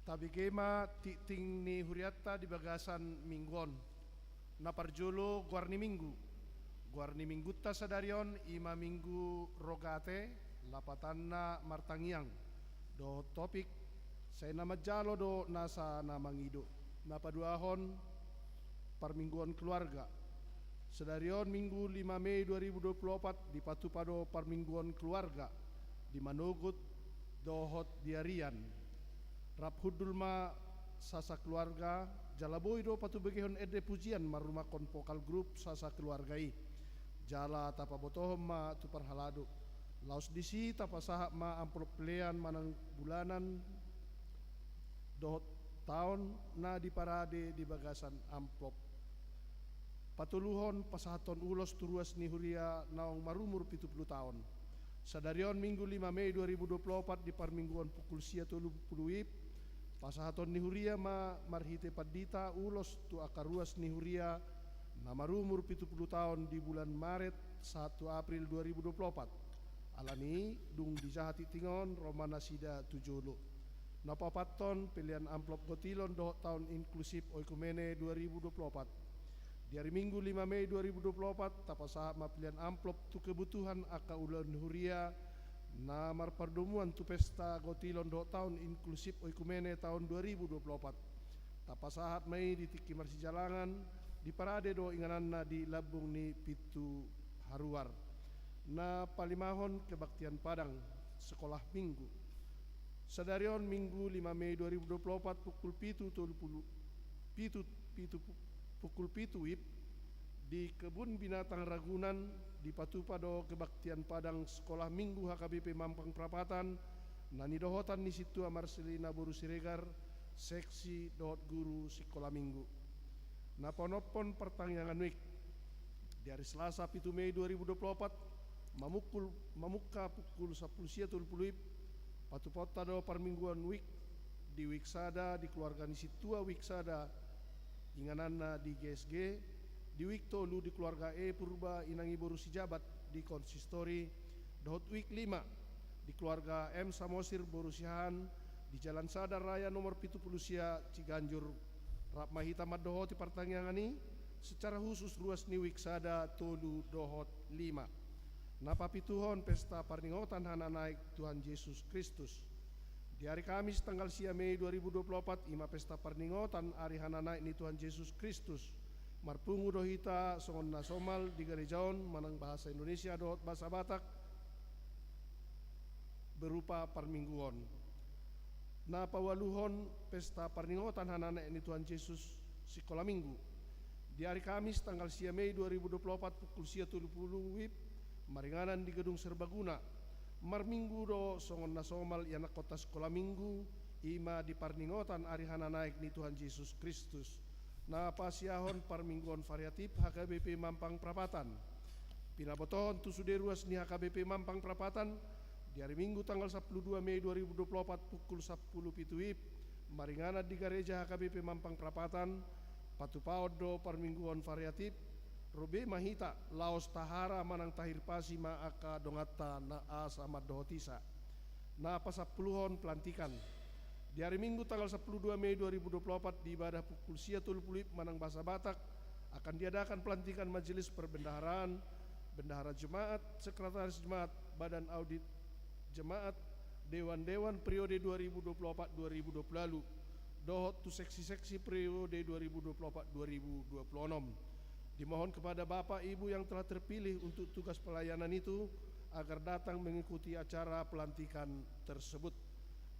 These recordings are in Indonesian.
Tabi kema ting ni huriatta di bagasan mingguon. Na parjolo guarni minggu. Guarni minggutta sadarion ima minggu rogate lapatanna martangiang. Do topik saya nama jalo do nasa namangido. Na paduahon parmingguan keluarga. Sedarion minggu 5 Mei 2024 di Patupado parmingguan keluarga di Manugut dohot diarian. Rap hudulma sasa keluarga jalaboy do patu begehon ede pujian maruma kon pokal grup sasa keluargai jala tapa botohom ma tu parhalado laos disi tapa sahak ma amplop pelean manang bulanan dohot tahun na di parade di bagasan amplop patuluhon pasahaton ulos turuas ni huria naong marumur 70 tahun. Sadarion minggu 5 Mei 2024 di parmingguan pukul sia 30 pasahaton ni huria ma marhite padita ulos tu akaruas ni huria na marumur 70 tahun di bulan Maret 1 April 2024 alani dung dijahati tingon romana sida tujolo napapaton pilihan amplop gotilon dohot tahun inklusif oikumene 2024 di hari Minggu 5 Mei 2024 tapasaha ma pilihan amplop tu kebutuhan aka ulan huria na marpardomuan tu pesta gotilon do tahun inklusif oikumene tahun 2024 tapasahat mai di tiki marsijalangan di parade do ingananna di labung ni pitu haruar na palimahon kebaktian Padang sekolah minggu sadarion Minggu 5 Mei 2024 pukul pukul pitu wib di kebun binatang Ragunan di Patupado kebaktian Padang sekolah minggu HKBP Mampang Prapatan nani dohotan ni situ Marcelina Boru Siregar seksi dohot guru sekolah minggu naponopon pertangyangan wik di hari Selasa 7 Mei 2024 mamuka pukul 10.30 wib Patupota do parmingguan wik di Wiksada di keluarga ni situa Wiksada ingananna di GSG di week tolu di keluarga Purba inangi boru sijabat di konsistori dohot week 5 di keluarga M Samosir boru sihan di Jalan Sadar Raya nomor 70 sia Ciganjur rap mahita madohoti pertanyaan secara khusus ruas ni week sada tolu dohot 5 napa pituhon pesta parningotan hana naik Tuhan Yesus Kristus. Di hari Kamis tanggal sia Mei 2024 ima pesta parningotan ari hananaik ni Tuhan Yesus Kristus marpungu dohita songon nasomal di gerejaon manang bahasa Indonesia dohot bahasa Batak berupa parmingguon na pawaluhon pesta parningotan hananaik ni Tuhan Yesus sekolah minggu di hari Kamis tanggal sia Mei 2024 pukul sia 30 wib maringanan di gedung serbaguna marminggu do songon nasomal yana kota sekolah minggu ima di parningotan ari hana naik ni Tuhan Yesus Kristus na pasiahon parmingguan variatif HKBP Mampang Prapatan pinabotohon tu sude ruas ni HKBP Mampang Prapatan di hari Minggu tanggal 12 Mei 2024 pukul 10 pituip maringana di gereja HKBP Mampang Prapatan patupaod do parmingguan variatif Robe mahita laos tahara manang tahir pasi ma aka dongata na asa madohotisa na pasapuluhon pelantikan di hari Minggu tanggal 12 Mei 2024 di ibadah pukul sia 30 manang bahasa Batak akan diadakan pelantikan majelis perbendaharaan bendahara jemaat sekretaris jemaat badan audit jemaat dewan-dewan periode 2024-2020 lalu dohot tu seksi-seksi periode 2024-2026. Dimohon kepada Bapak Ibu yang telah terpilih untuk tugas pelayanan itu agar datang mengikuti acara pelantikan tersebut.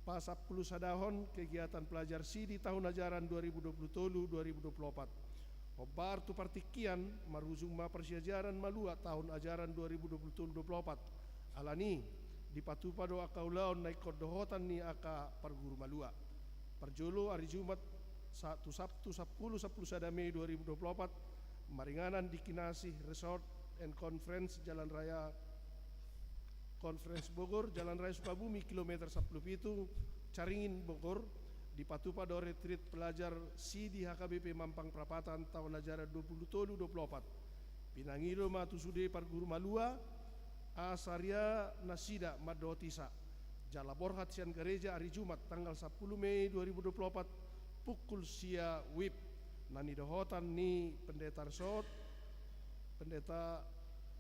Pasap puluh sadahon kegiatan pelajar di tahun ajaran 2023-2024. Hobar tu partikian marhuzung ma persiajaran malua tahun ajaran 2023-2024. Alani di Patupado akaulaon naik kodohotan ni aka parguru malua. Parjolo hari Jumat 1 Sabtu 10 sada Mei 2024 maringanan di Kinasih Resort and Conference Jalan Raya Conference Bogor Jalan Raya Sukabumi kilometer 10 Caringin Bogor di Patupado Retreat Pelajar di HKBP Mampang Prapatan tahun ajaran 2023-2024 pinangilo matu sude parguru malua asaria nasida madotisa Jala Borhat sian gereja hari Jumat tanggal 10 Mei 2024 pukul sia wib nani dohotan ni pendeta Resort, pendeta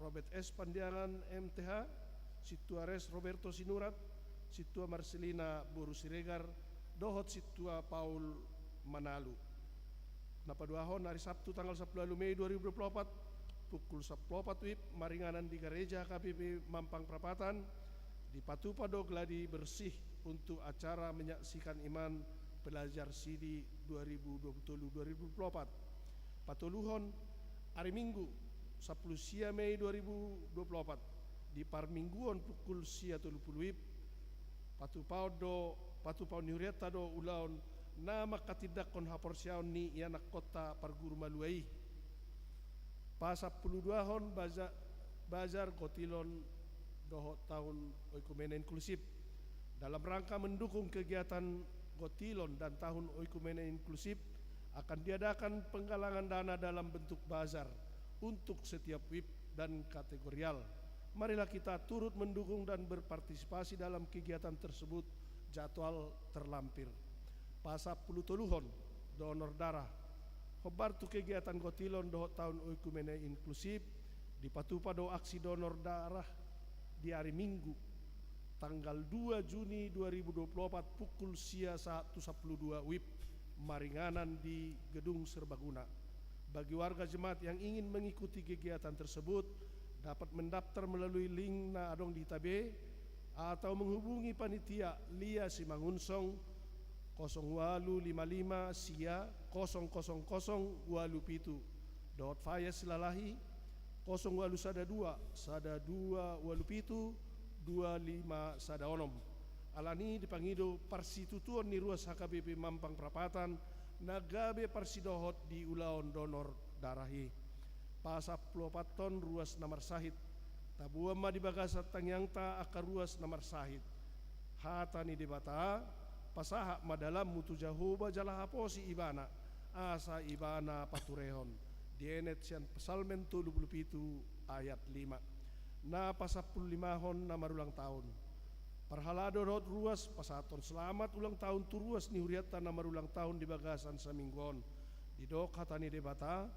Robert S. Pandiangan MTH, Situa Res Roberto Sinurat, Situa Marcelina Boru Siregar, dohot Situa Paul Manalu. Napaduahon hari Sabtu tanggal 10 Mei 2024 pukul 14 wib maringanan di gereja KPP Mampang Perapatan di Patupado gladi bersih untuk acara menyaksikan iman belajar Sidi 2023-2024. Patuluhon hari Minggu 10 sia Mei 2024 di Parmingguon pukul sia 30 wib Patupao niuriata do ulaon nama katidakon haporsiaon ni ianak kota Parguru Maluai. Pasap 22 bazar kotilon doho tahun Oikumene Inklusif dalam rangka mendukung kegiatan Gotilon dan tahun Oikumene Inklusif akan diadakan penggalangan dana dalam bentuk bazar untuk setiap WIB dan kategorial. Marilah kita turut mendukung dan berpartisipasi dalam kegiatan tersebut. Jadwal terlampir. Pasap 10 toluhon donor darah hobartu kegiatan Gotilon doho tahun Oikumene Inklusif di Patupado aksi donor darah di hari Minggu tanggal 2 Juni 2024 pukul sia 1.12 WIB maringanan di Gedung Serbaguna. Bagi warga jemaat yang ingin mengikuti kegiatan tersebut dapat mendaftar melalui link na adong di tabe atau menghubungi panitia Lia Simangunsong 0855 sia 000 walupitu dot fayas silalahi 0812 walupitu 25 sadaonom alani dipangido parsitutuan ni ruas HKBP Mampang Perapatan nagabe parsidohot di ulaon donor darahi pasap 24 ton ruas namar sahid tabuam ma di bagasat tangyangta akar ruas namar sahid hatani di bata pasaha madalam mutu jahoba jalahaposi ibana asa ibana paturehon dienet sian pesalmen 27 ayat 5 na pasapul limahon na marulang tahun. Parhalado rod ruas pasaton selamat ulang tahun tu ruas ni huriata na marulang tahun di bagasan sa minggon. Di dok hatani debata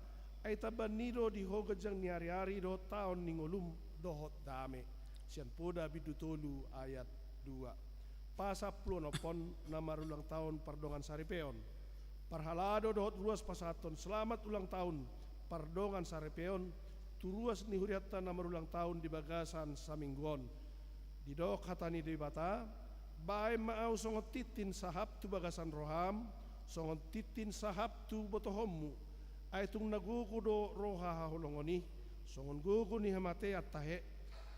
ay taban nido di hogajang ni hari-hari do tahun ningolum dohot dame. Sian poda bidutolu ayat 2. Pasapul nopon na marulang tahun pardongan saripeon. Parhalado dohot ruas pasaton selamat ulang tahun pardongan saripeon turuas ni huriata na marulang tahun di bagasan sa mingguon. Di dok hatani di bata, bae maaw songot titin sahab tu bagasan roham, songot titin sahab tu botohommu, ay tung naguko do roha hahulongoni, songon guko ni hamate at tahe,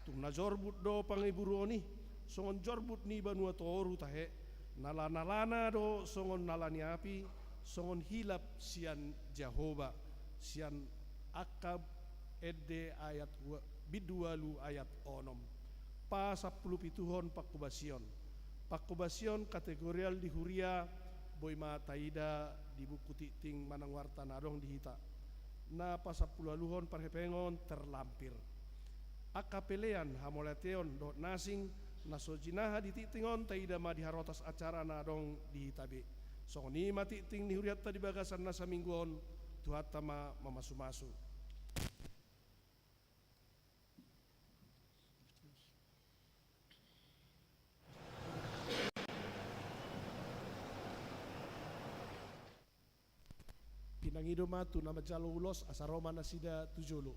tung najorbut do pangiburoni, songon jorbut ni banua toru tahe, nalanalana do songon nalani api, songon hilap sian Jehovah, sian akab Ede ayat bidualu ayat onom pasapuluh pituhon pakubasion kategorial di huria boy mataida di buku titing manangwarta nadong dihita na pasapuluhaluhon parhepengon terlampir akapelean hamoleteon do nasing nasojinaha di titingon taida ma diharotas acara nadong dihitabe songoni matiting ni huriata di bagasan nasa mingguon tuhata ma mamasu-masu. Pinangido matu nama jalo ulos asaroma nasida tujolo.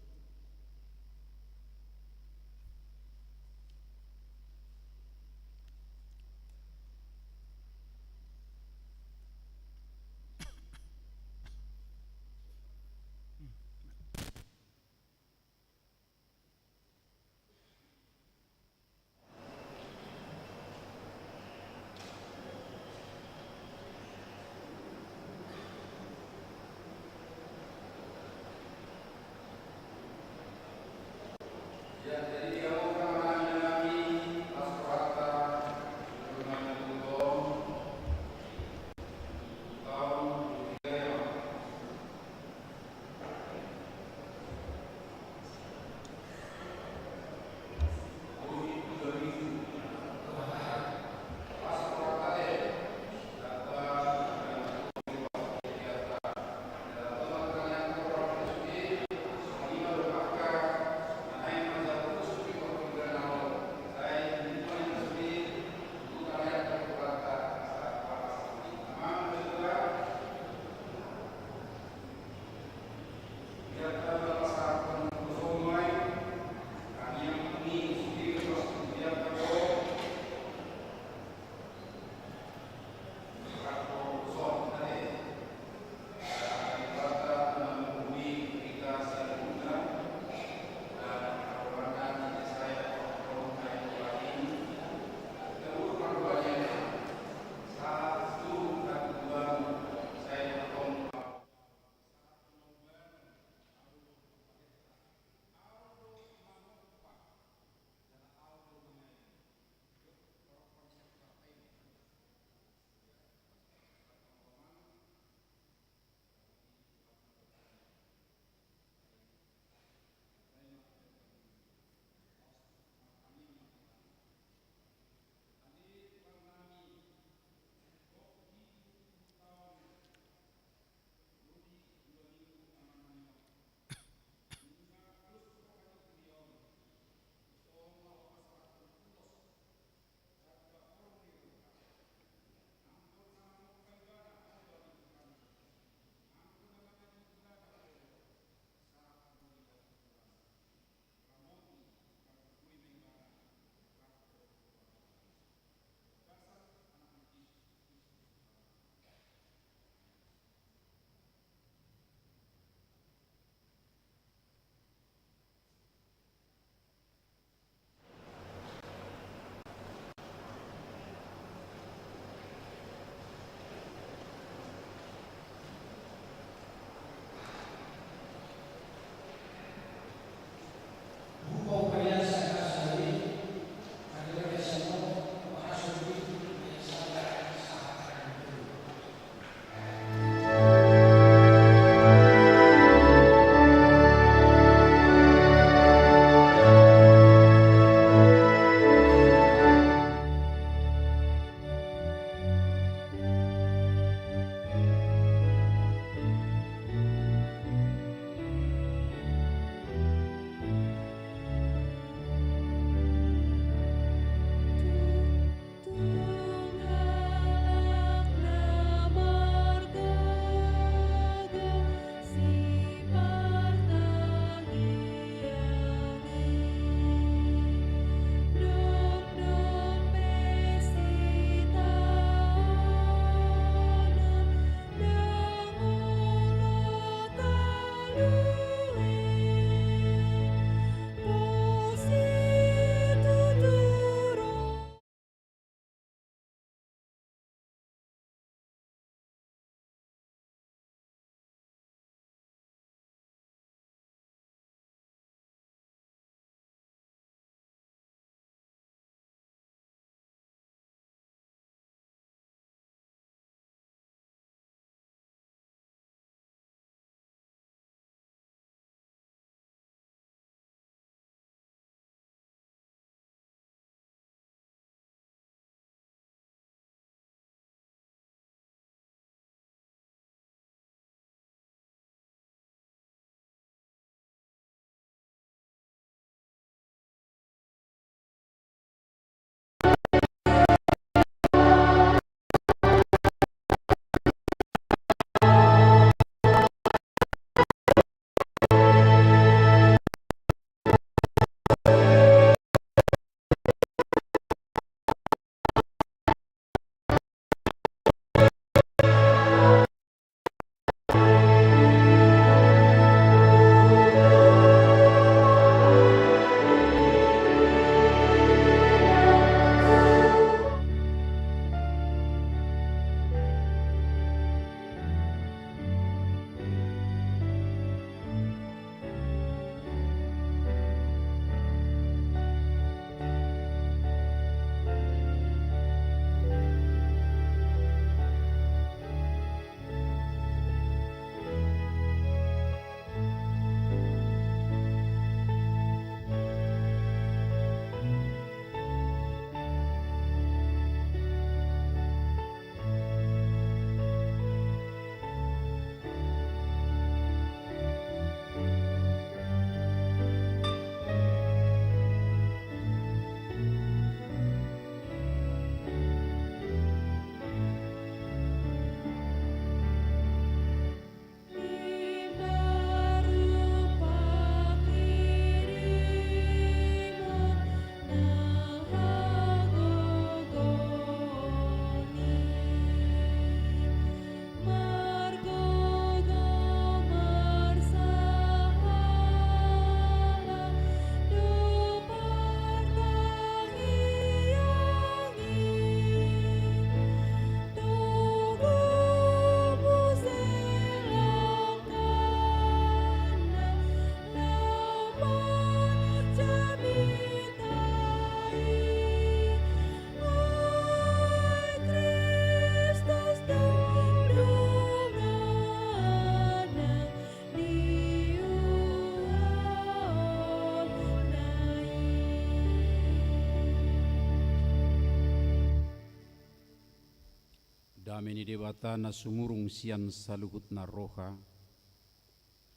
Ameni dewata na sumurung sian saluhut na roha,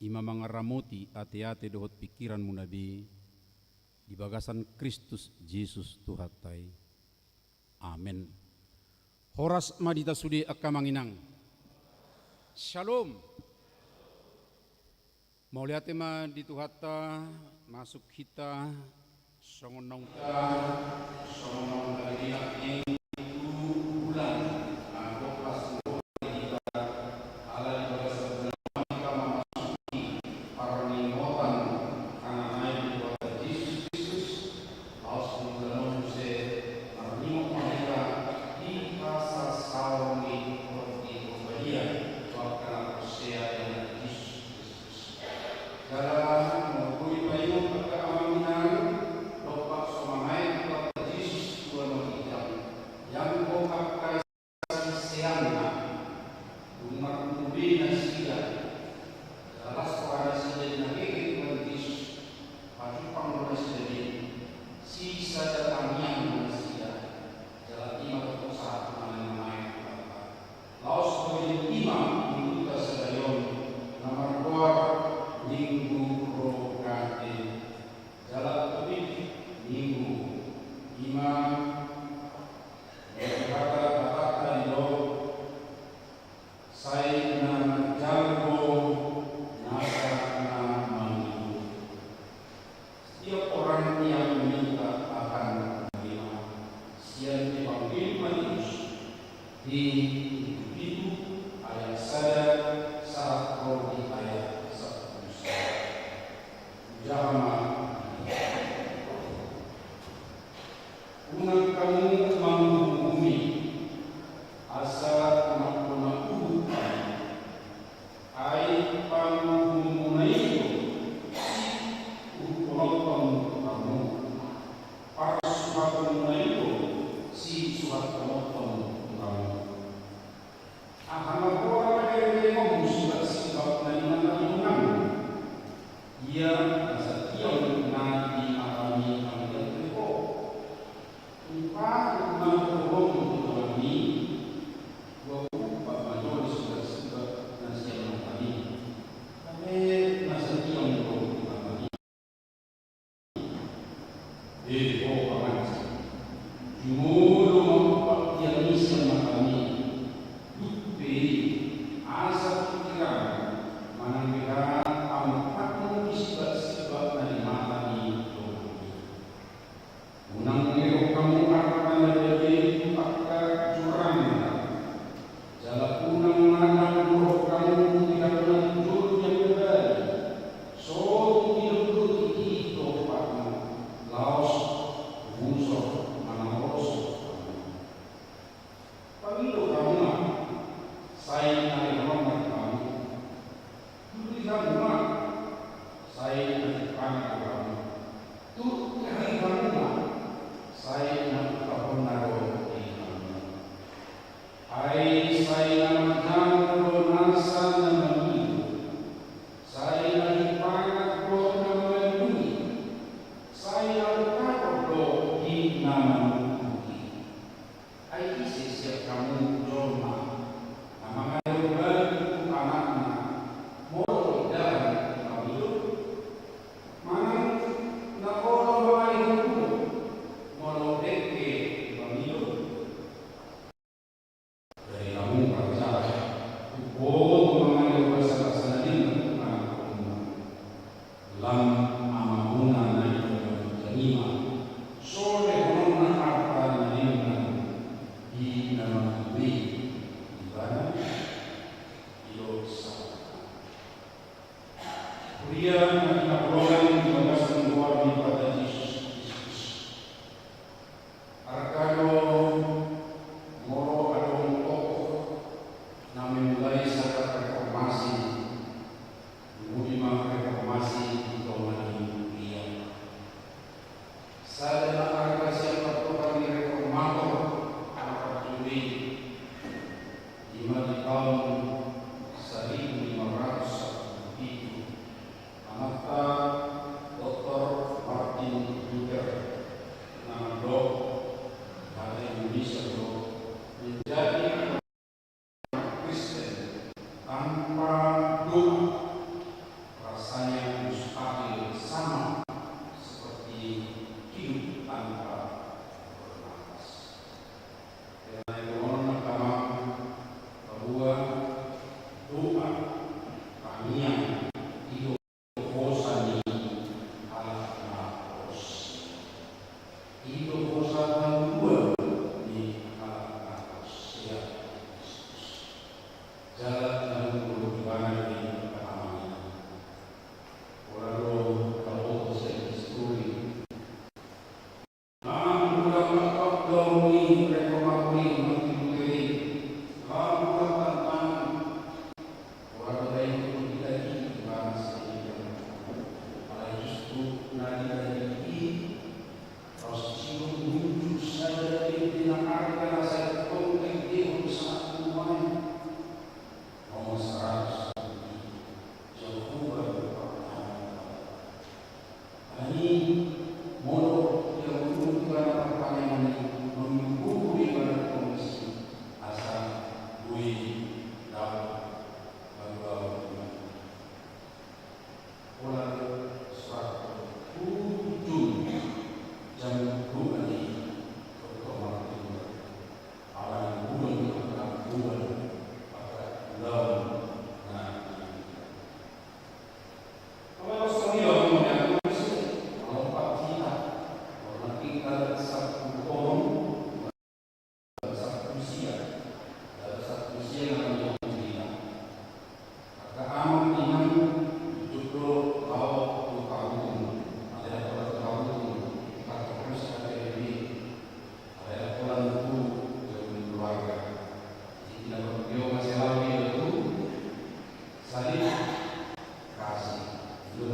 ima mangaramoti ate-ate dohot pikiran munabi, di bagasan Kristus Yesus Tuhatai. Amen. Horas madita sudi akamanginang. Shalom. Mau lihat tema di Tuhata masuk kita songon nong ta songon nong dari tahun 1507 Anakta tanpa doa rasanya mustahil sama seperti hidup tanpa bernapas. Karena itu orang pertama bahwa doa kami yang hidup bosan ala nafas, hidup bosan dua di ala nafas ya jalan yang berjuang di pertama orang kalau saya istri namun dalam kami reformasi menjadi lalu tentang orang lain kita di bangsa ini malah justru dari proses itu muncul saja di negara saya konten dia bersama semuanya nomor 100 Jehovah ini modal yang menentukan pertanyaan ini menunggu di mana komisi asal dui dapat membawa pola 107 jam 2 di Kota Timur alam bulan pada bulan kalau saya mau kalau Pak kita orang kita satu orang satu usia yang kita maka aman iman justru kalau tahun ada tahun kita terus ada ini ada orang itu jauh keluarga tidak beliau masih lagi itu saling kasih itu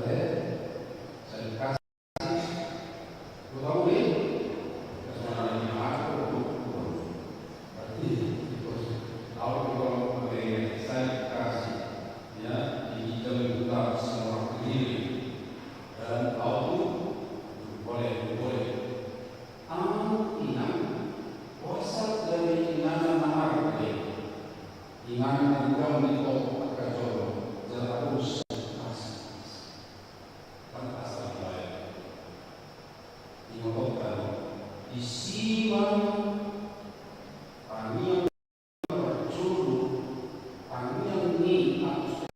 saling kasih lu tahu nih kesenangan aku berarti tahu kalau saya kasih ya di dalam kita semua diri dan tahu boleh ingat wasal dari ingat mahar ingat juga menikah kerja terus kan asal lain dimakan isiwan tani yang berjuru tani yang ini harus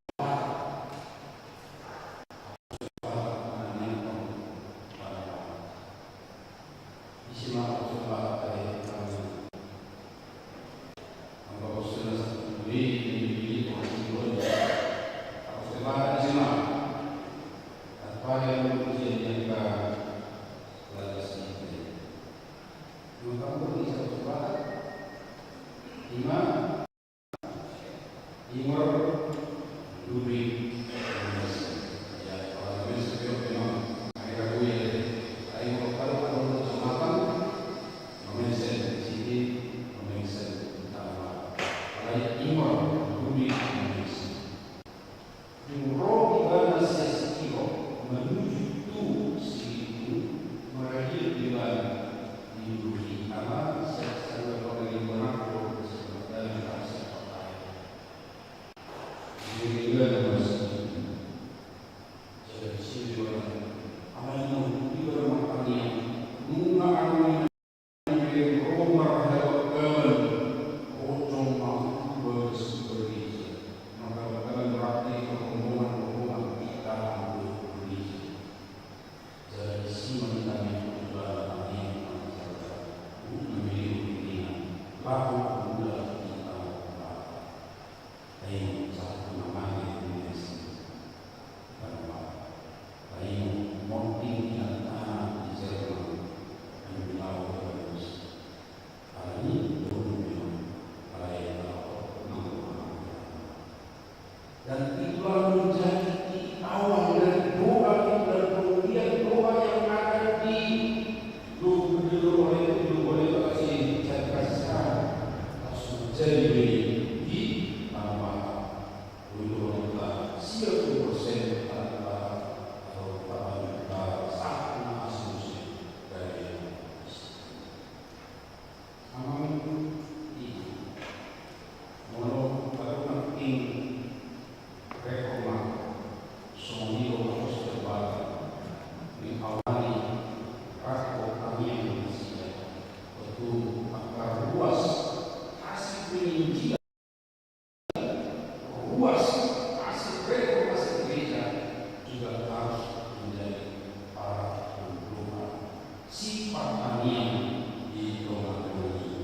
luas hasil reformasi gereja juga harus menjadi para pembuka sifat tanian di tengah-tengah ini.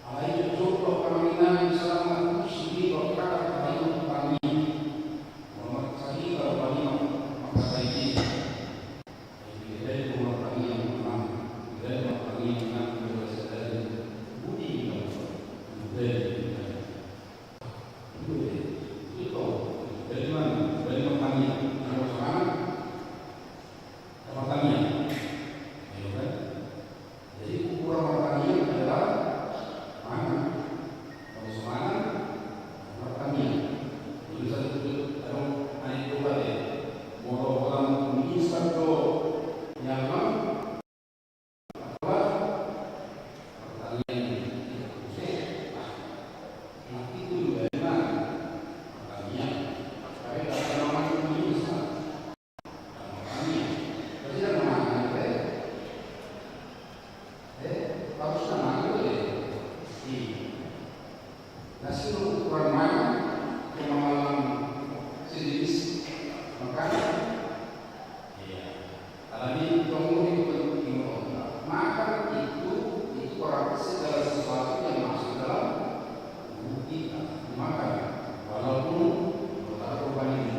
Alain jodoh kaminan selama sini berkata kayu tani Muhammad Sahih kalau bani maka saya dari rumah tani yang menang dari rumah tani yang menang juga sedang budi dari itu dari mana dari rumah tani yang sekarang rumah tani jadi ukuran rumah tani adalah mana kalau sekarang rumah tani itu satu kalau naik dua deh mau orang instan tuh nyaman nasi ukuran mana kemahalan sejenis makanan kalau ini tunggu itu makan itu orang segala sesuatu yang masuk dalam tubuh kita dimakan walaupun taruh banyak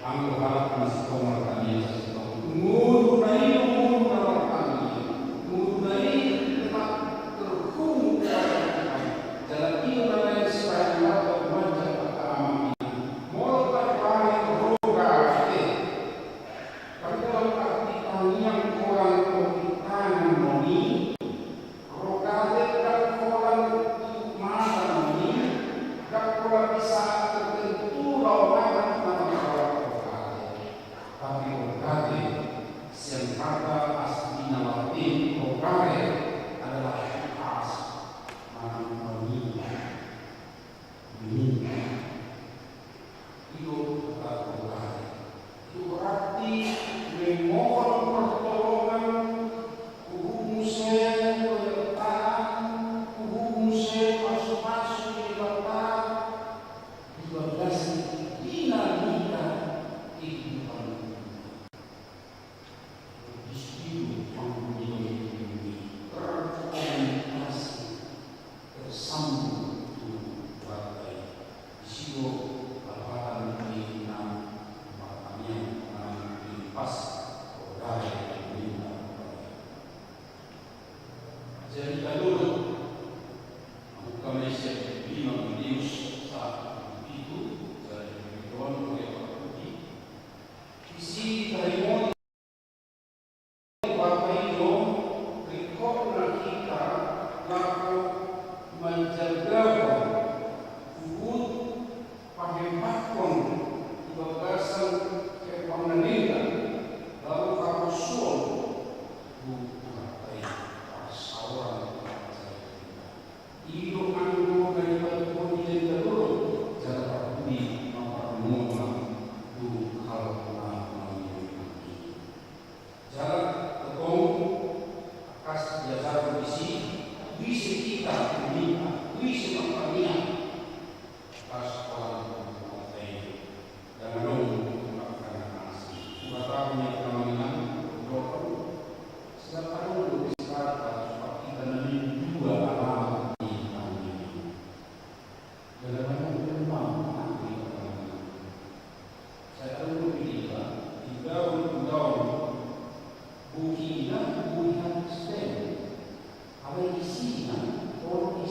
anggur harap masih komar kami mulut dari jalan ini mana supaya dapat wajah pertama mulut dari roga kalau dalam arti yang orang tangan moni roga dan orang mata moni dan kalau bisa tertentu lawan tapi rogate yang kata asli Latin rogare adalah khas manusia itu kata rogate itu berarti memohon pertolongan kuhumuse penyertaan kuhumuse masuk-masuk di bapak 12 dinamika kehidupan terkomunikasi tersambung bagai isigo lapangan pendidikan pertanian pas organ jadi kalau kami siap lima Matius saat itu dari kawan isi dari menjaga food pagempakon ibagasan ke pangnalingan lalu kapusul bukai pasawan iyo ando daripada pemilihan telur jaga budi mempermudah hal jalan ketong akas jasa berisi bisa kita meminta, bisa memperniat pas orang menguasai dan melakukan nasi. Dua tahun yang kemarin, setiap tahun disebut seperti tanami dua alamat di kami. Dalam banyak memang nanti saya tahu bila tiga tahun bukinan bukan sedang. Apa isinya? Orang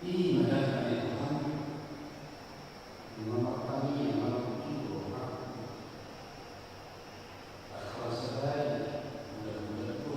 Ini adalah Tuhan. Nama kami yang malam itu akal sadar mudah-mudahan itu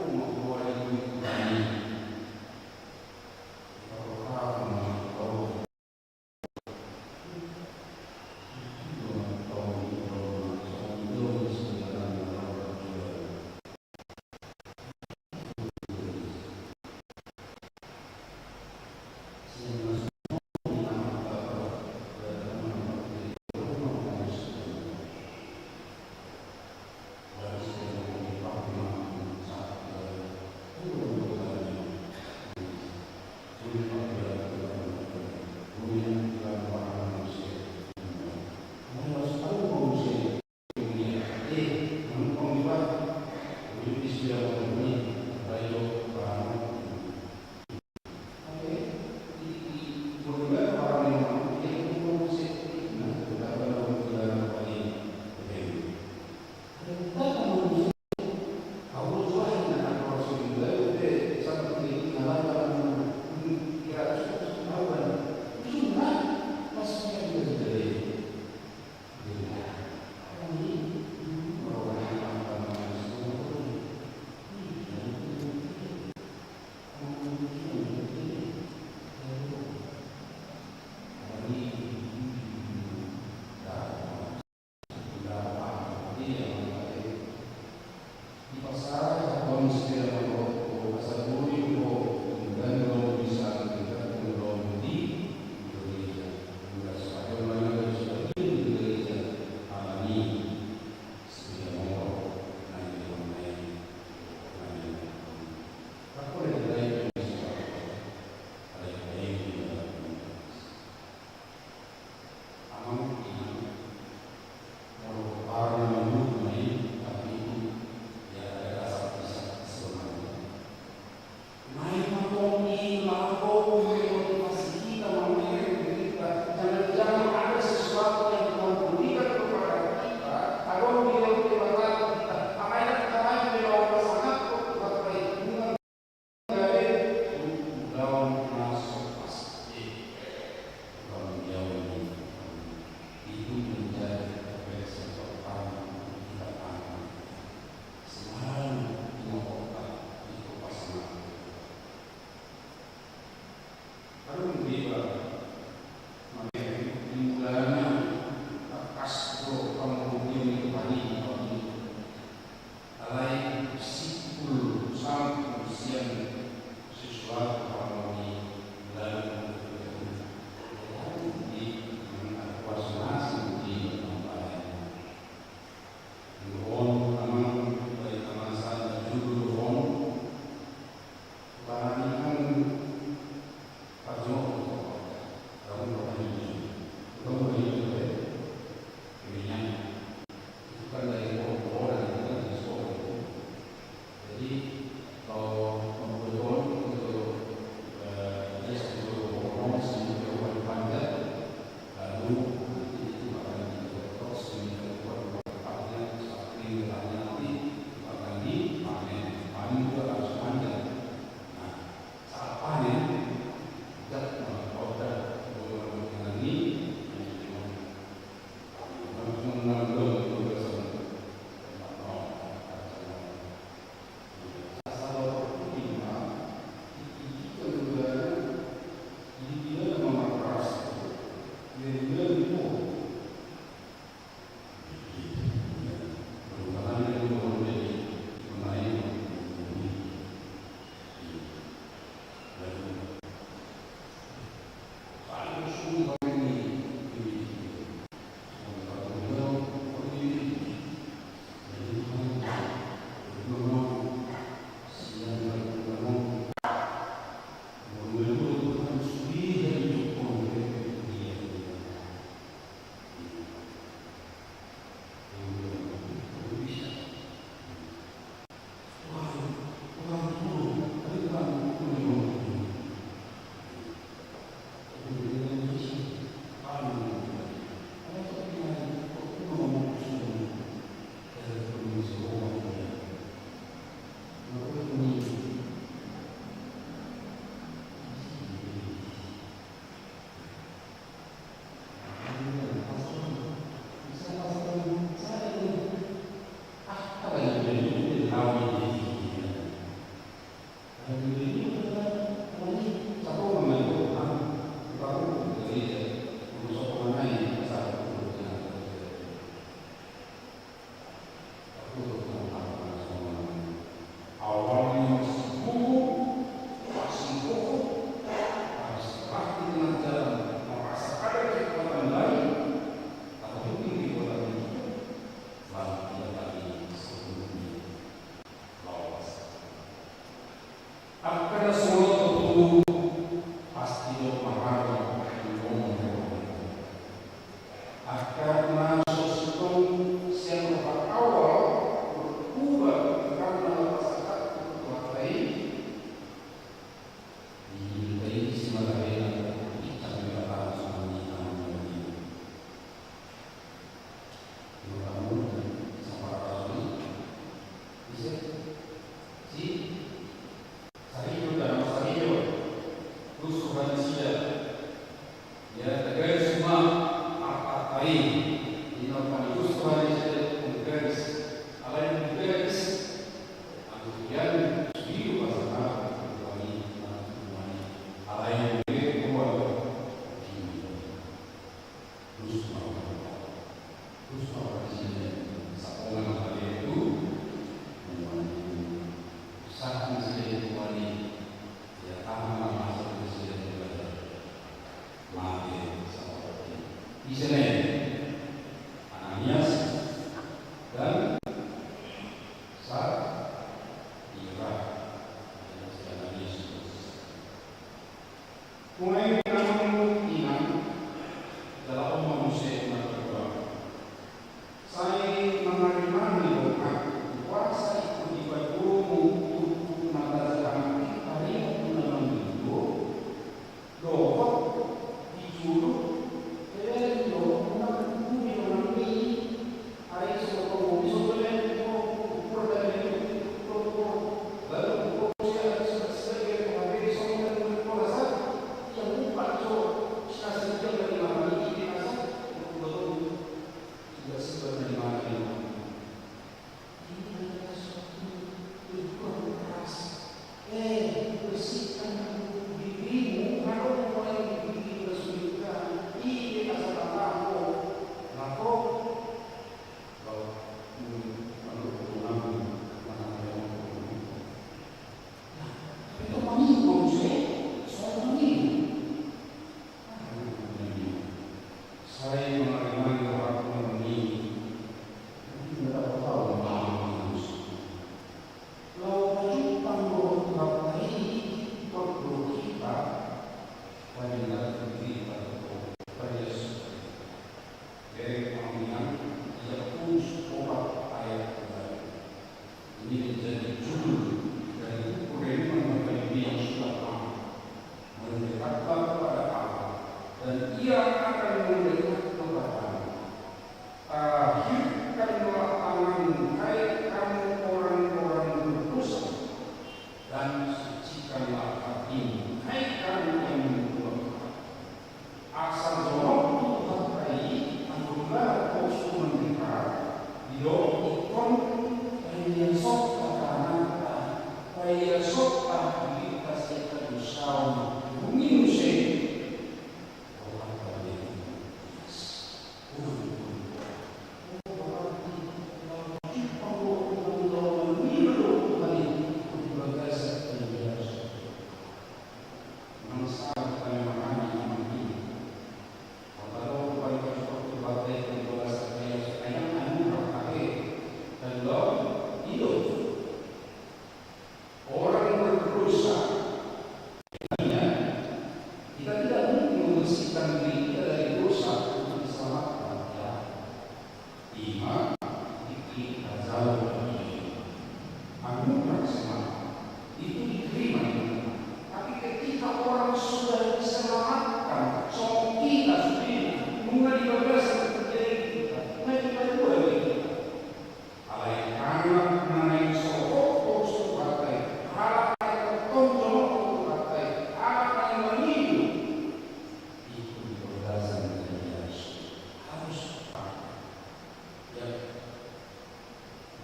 hanya di pasar Japon sepeda motor pasar buri dan belum bisa kita belum di gereja. Sudah sepakat mana sudah di gereja alami sepeda motor naik naik. Aku ada anugerah selamat itu diterima di rumah. Tapi ketika orang sudah diselamatkan, so kita sendiri mulai dibebaskan terjadi mulai kita dua kita. Alai anak mengenai sokok subatai, alat yang tonton subatai, alat yang menipu itu dibebaskan dari Yesus. Harus ya.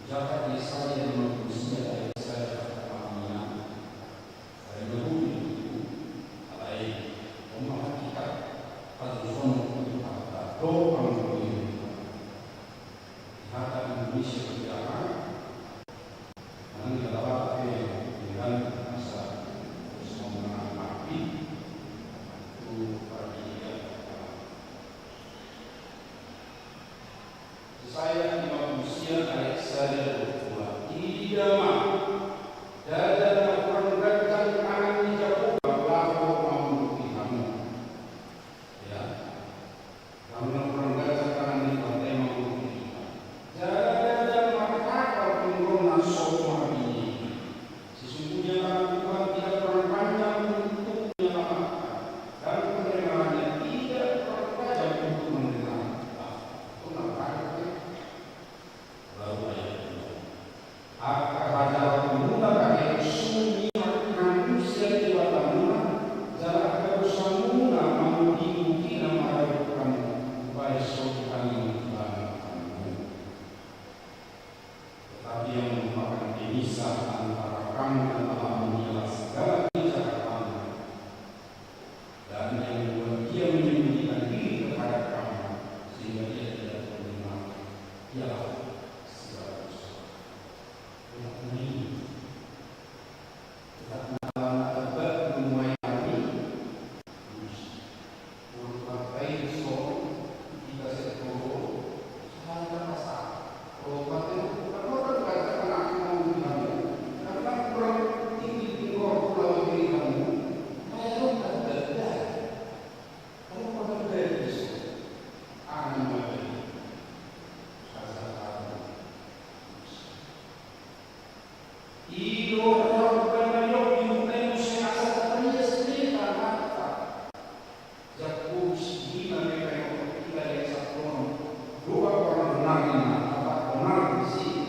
Jaga Yesaya yang manusia dari Yesaya kami dari dulu itu alai umat kita pada zona itu ada doa mengirim hati Indonesia berjalan dengan dapat dengan masa semua menghadapi itu pergian saya di manusia dari saya berdua tidak mau dan orang ganteng tangan di jauh lalu mau kamu ya karena orang ganteng tangan di pantai mau dan maka penurunan semua ini sesungguhnya Tuhan tidak pernah panjang untuk menyelamatkan dan penerimaannya tidak pernah panjang untuk menerima. Kenapa? Lalu ayat kedua, akan raja menggunakan yang sunyi manusia di batamuna jarak kerusamuuna mau diuki nama kamu baik kami kamu. Tetapi yang merupakan pemisah antara kamu dan Allah menjelaskan segala bicara kamu dan yang membuat dia menyembunyikan diri kepada kamu sehingga dia tidak menerima ialah segala dosa. Ini tetapi dalam abad menuai kami urut baik so kita setoro saya rasa kalau batin kalau kata anak mau kamu karena kurang tinggi tinggal pulau diri kamu saya tak ada kamu pada beres anak mati saya Ido orang bermain di muka saya asal tanya sendiri karena Jakub di mereka yang kita yang satu dua orang benar apa benar di sini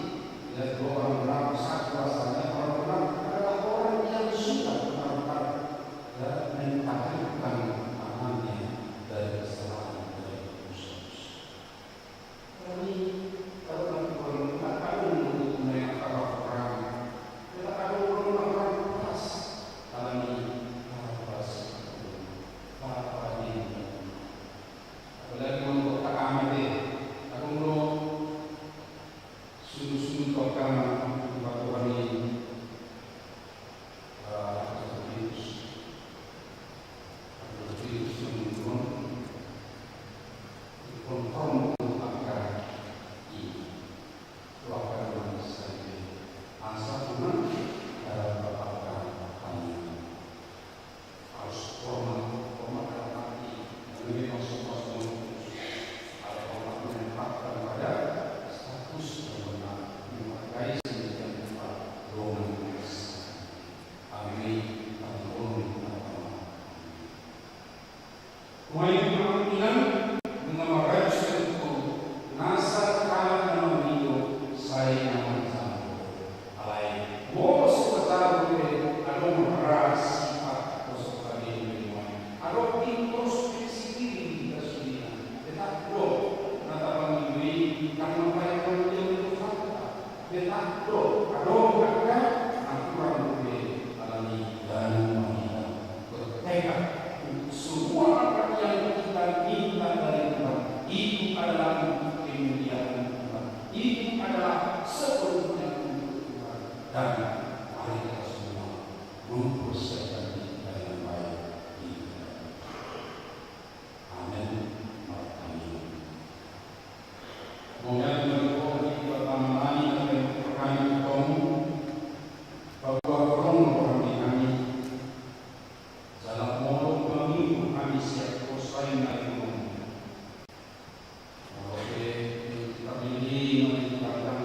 dan dua orang benar satu asalnya orang benar adalah orang yang sudah benar-benar dan mentahkan amannya dari kesalahan dari dosa. Kami kalau nanti orang benar akan untuk mereka orang ada orang pas dalam pas apa ini apalagi untuk tak amat aku mau sungguh-sungguh tokan waktu hari virus yang konfront akan ini lakukan manusia asal pun dalam berpakaian kami harus hormat hati lebih masuk ada orang menempatkan pada status benar memakai sedemikian rupa golongan kami golongan kemungkinan mengamalkan itu nasab kalah nama hidup saya nama sama alai mau sebentar dulu ada merasa sifat kosong ini ada introspeksi diri kita sendiri tetap do nata ini karena banyak orang yang itu fakta tetap do ada aturan lebih alami dan wanita bertekad semua apa yang kita minta dari Tuhan itu adalah untuk kemuliaan Tuhan itu adalah sepenuhnya untuk Tuhan dan mari kita semua mempersiapkan diri dengan baik di amin. Kemudian berikut di pertama kami bertemu bahwa orang kami dalam momen pemilu kami siap selesai dari kita pilih menentukan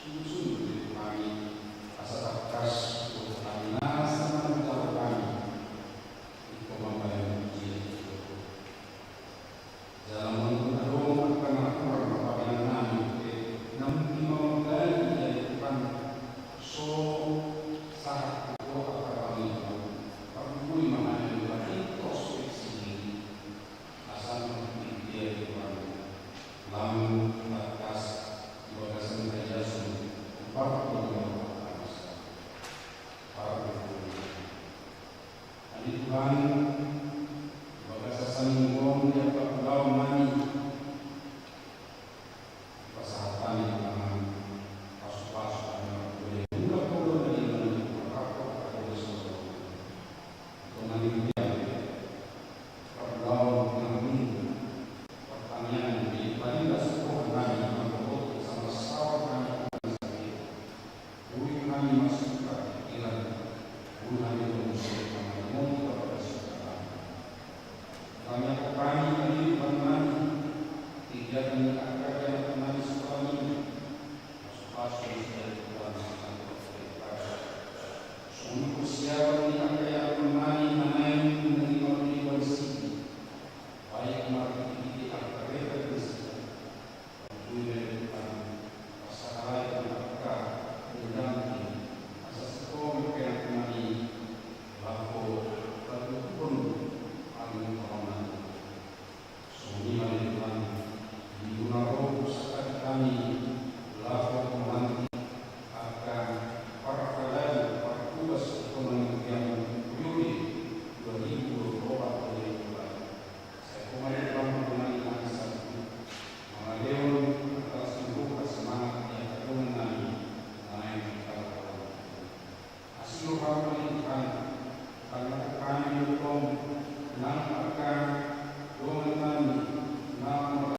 sungguh-sungguh kami asa akas untuk kami nasa menjauh kami di pemampuan itu. Dalam menurut akan orang apabila kami namun memulai dari Tuhan so sangat kuat kami perlu memahami bahwa introspeksi asal dia Tuhan lalu atas bagasan saja empat Tuhan bagasan mingguan dia berpulau mani kesehatan yang aman pas-pas boleh juga perlu dari apa dengan dia berpulau dengan minggu pertanian di paling dasar kami membuat sama sawah kami sendiri bumi kami masuk ke pikiran bumi kami berusaha kami kami kami tidak meningkatkan yang kami suka ini pasti dari Tuhan semua persiapan yang kaya mengenai menerima ribuan sini baik mari kita kereta bersih dari Tuhan masalah yang mereka mendampingi asas sekolah yang kami lapor lalu pun kami menghormati semua Tuhan di Gunung Pusaka kami lapor menanti akan para pelayan para tugas ekonomi yang Juli 2024 saya kembali dalam mengenai satu mengalir atas membuka semangat yang terkenal naik hasil pemerintahan karena kami hukum dan akan mengenai nama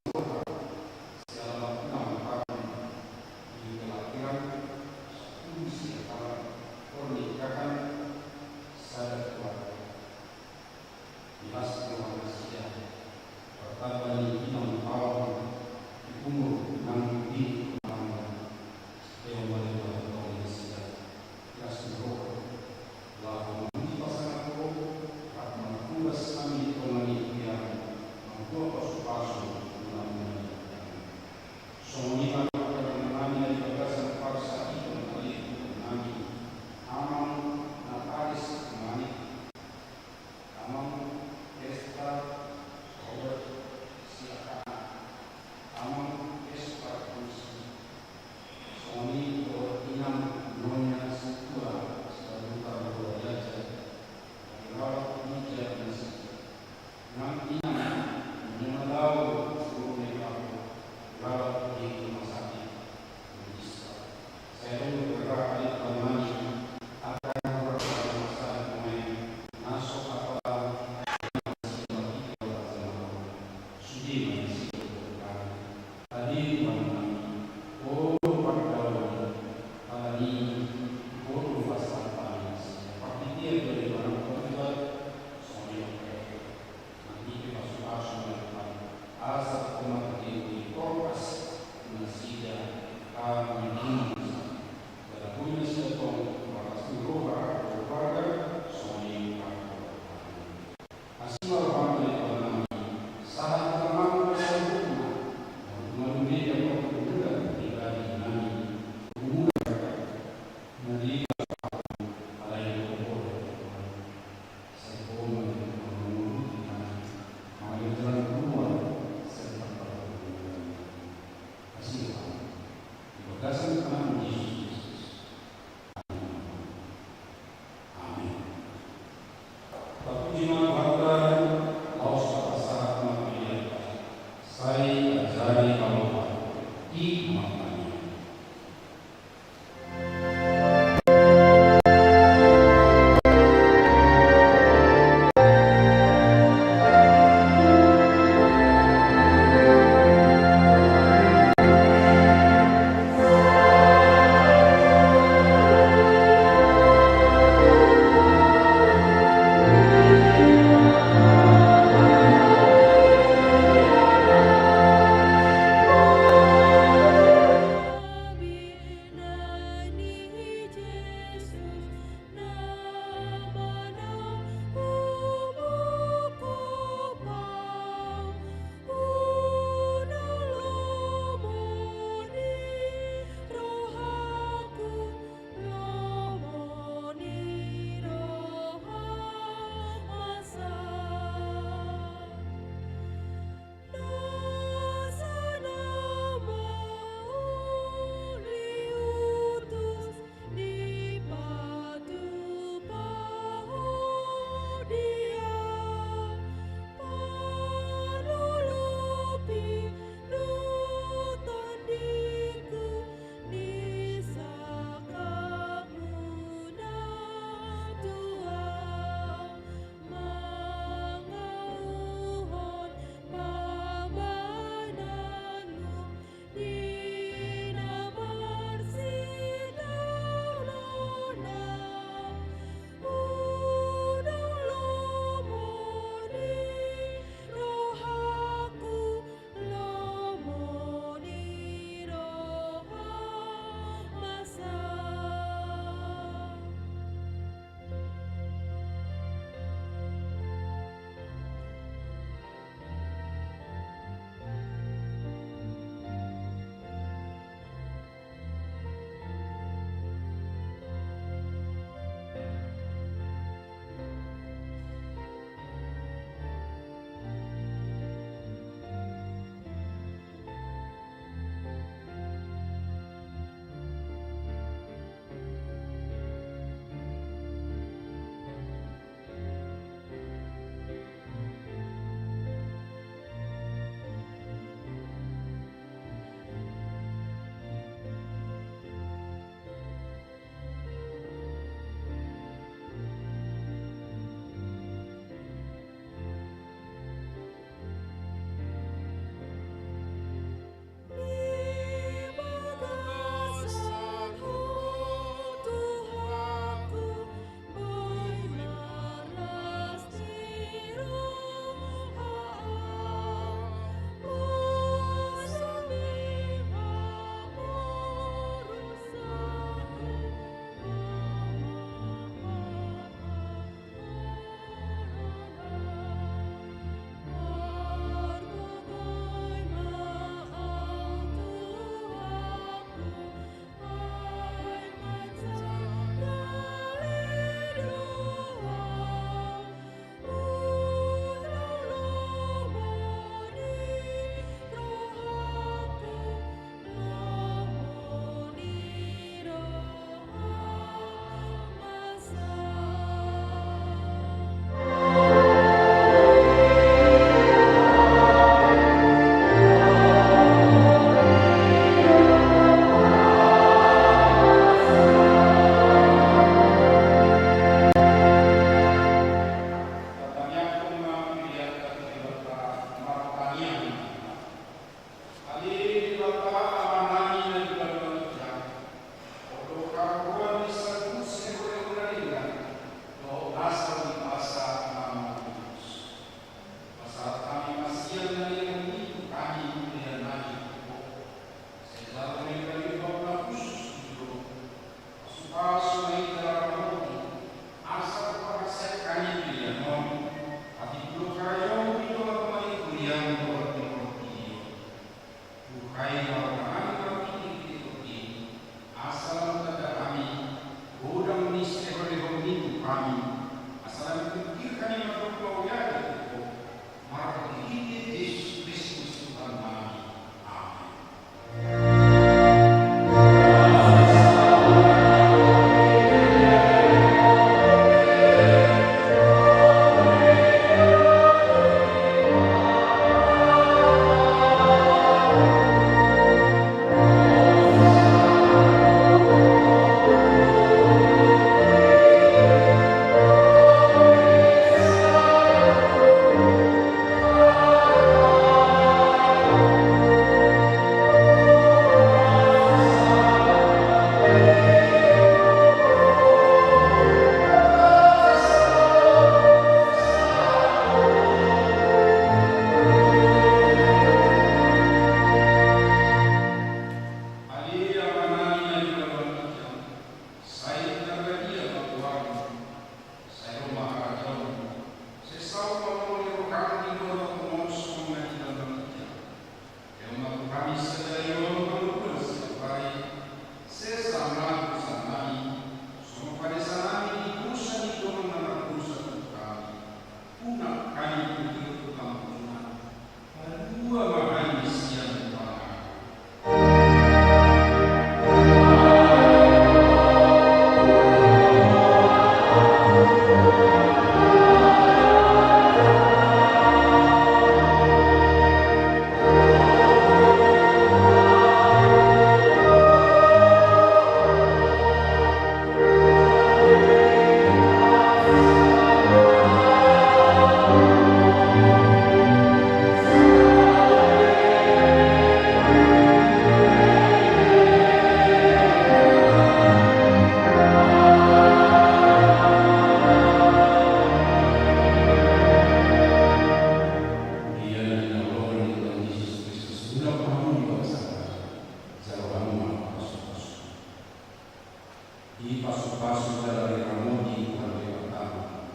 di pasu-pasu dari Ramodi Tuhan pertama.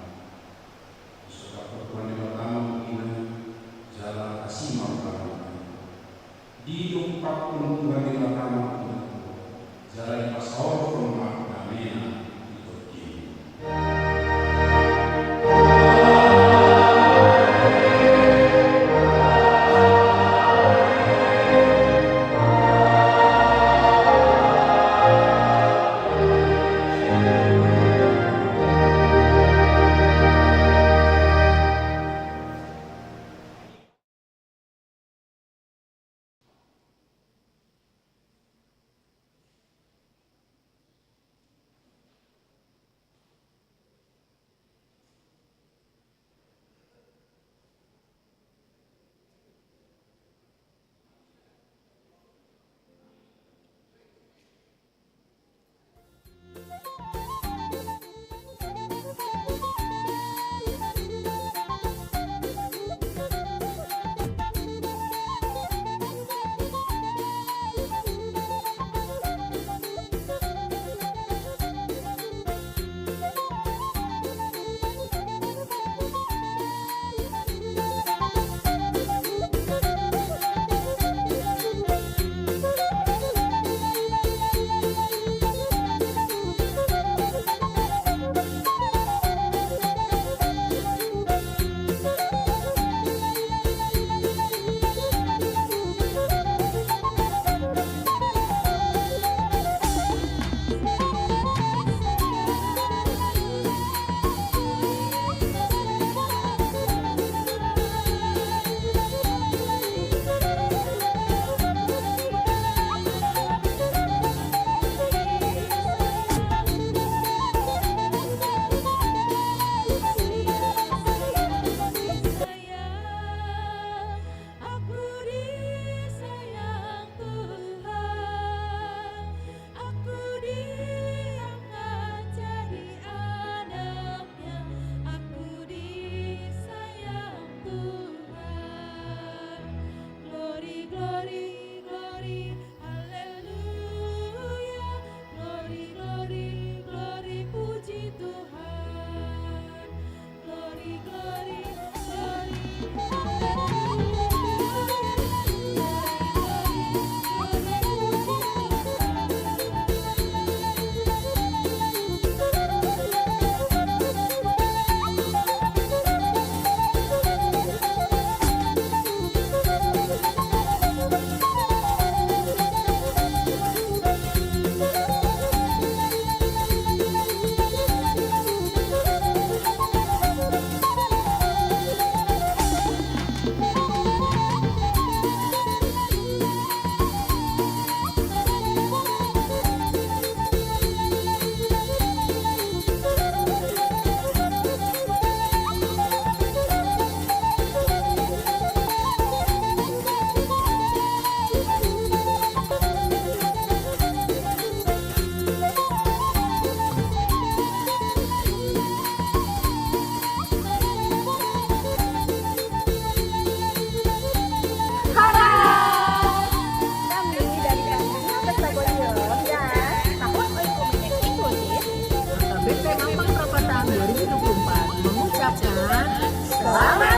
Sudah Tuhan pertama mungkin jalan Asimau di tempat pun Tuhan pertama jalan pasau rumah damena di Turki. BP Mampang Perapatan 2024 mengucapkan selamat